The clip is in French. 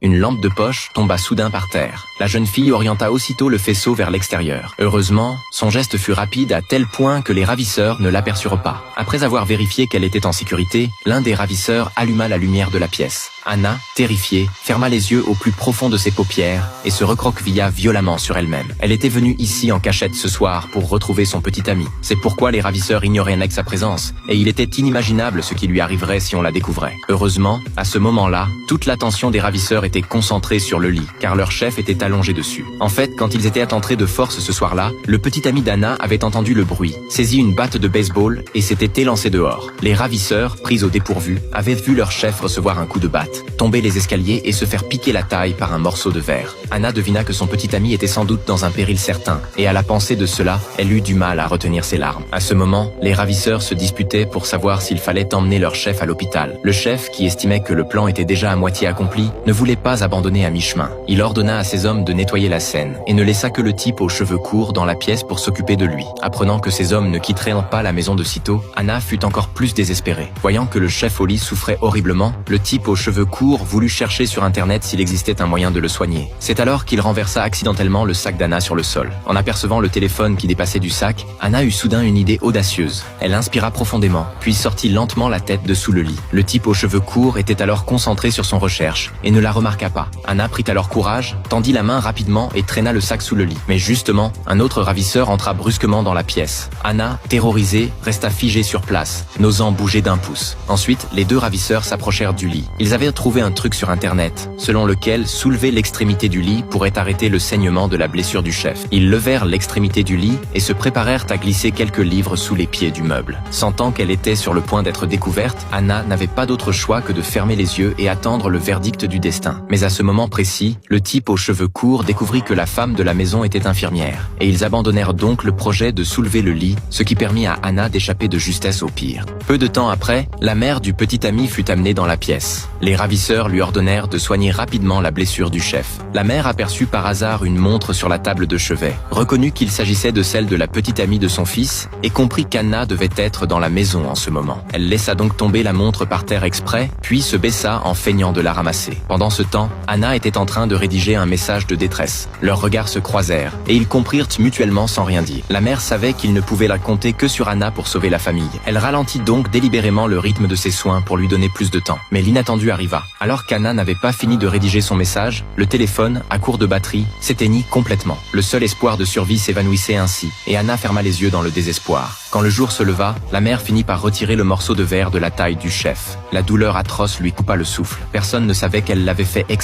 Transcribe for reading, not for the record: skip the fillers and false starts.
une lampe de poche tomba soudain par terre. La jeune fille orienta aussitôt le faisceau vers l'extérieur. Heureusement, son geste fut rapide à tel point que les ravisseurs ne l'aperçurent pas. Après avoir vérifié qu'elle était en sécurité, l'un des ravisseurs alluma la lumière de la pièce. Anna, terrifiée, ferma les yeux au plus profond de ses paupières et se recroquevilla violemment sur elle-même. Elle était venue ici en cachette ce soir pour retrouver son petit ami. C'est pourquoi les ravisseurs ignoraient net sa présence, et il était inimaginable ce qui lui arriverait si on la découvrait. Heureusement, à ce moment-là, toute l'attention des ravisseurs était concentrée sur le lit, car leur chef était allongé dessus. En fait, quand ils étaient attentrés de force ce soir-là, le petit ami d'Anna avait entendu le bruit, saisi une batte de baseball et s'était élancé dehors. Les ravisseurs, pris au dépourvu, avaient vu leur chef recevoir un coup de batte, tomber les escaliers et se faire piquer la taille par un morceau de verre. Anna devina que son petit ami était sans doute dans un péril certain, et à la pensée de cela, elle eut du mal à retenir ses larmes. À ce moment, les ravisseurs se disputaient pour savoir s'il fallait emmener leur chef à l'hôpital. Le chef, qui estimait que le plan était déjà à moitié accompli, ne voulait pas abandonner à mi-chemin. Il ordonna à ses hommes de nettoyer la scène, et ne laissa que le type aux cheveux courts dans la pièce pour s'occuper de lui. Apprenant que ses hommes ne quitteraient pas la maison de sitôt, Anna fut encore plus désespérée. Voyant que le chef au lit souffrait horriblement, le type aux cheveux courts voulut chercher sur internet s'il existait un moyen de le soigner. C'est alors qu'il renversa accidentellement le sac d'Anna sur le sol. En apercevant le téléphone qui dépassait du sac, Anna eut soudain une idée audacieuse. Elle inspira profondément, puis sortit lentement la tête de sous le lit. Le type aux cheveux courts était alors concentré sur son recherche et ne la remarqua pas. Anna prit alors courage, tendit la main rapidement et traîna le sac sous le lit. Mais justement, un autre ravisseur entra brusquement dans la pièce. Anna, terrorisée, resta figée sur place, n'osant bouger d'un pouce. Ensuite, les deux ravisseurs s'approchèrent du lit. Ils avaient trouvé un truc sur internet, selon lequel soulever l'extrémité du lit pourrait arrêter le saignement de la blessure du chef. Ils levèrent l'extrémité du lit et se préparèrent à glisser quelques livres sous les pieds du meuble. Sentant qu'elle était sur le point d'être découverte, Anna n'avait pas d'autre choix que de fermer les yeux et attendre le verdict du destin. Mais à ce moment précis, le type aux cheveux courts découvrit que la femme de la maison était infirmière, et ils abandonnèrent donc le projet de soulever le lit, ce qui permit à Anna d'échapper de justesse au pire. Peu de temps après, la mère du petit ami fut amenée dans la pièce. Les ravisseurs lui ordonnèrent de soigner rapidement la blessure du chef. La mère aperçut par hasard une montre sur la table de chevet, reconnut qu'il s'agissait de celle de la petite amie de son fils et comprit qu'Anna devait être dans la maison en ce moment. Elle laissa donc tomber la montre par terre exprès, puis se baissa en feignant de la ramasser. Pendant ce temps, Anna était en train de rédiger un message de détresse. Leurs regards se croisèrent et ils comprirent mutuellement sans rien dire. La mère savait qu'il ne pouvait la compter que sur Anna pour sauver la famille. Elle ralentit donc délibérément le rythme de ses soins pour lui donner plus de temps. Mais l'inattendu arriva. Alors qu'Anna n'avait pas fini de rédiger son message, le téléphone, à court de batterie, s'éteignit complètement. Le seul espoir de survie s'évanouissait ainsi, et Anna ferma les yeux dans le désespoir. Quand le jour se leva, la mère finit par retirer le morceau de verre de la taille du chef. La douleur atroce lui coupa le souffle. Personne ne savait qu'elle l'avait fait exprès.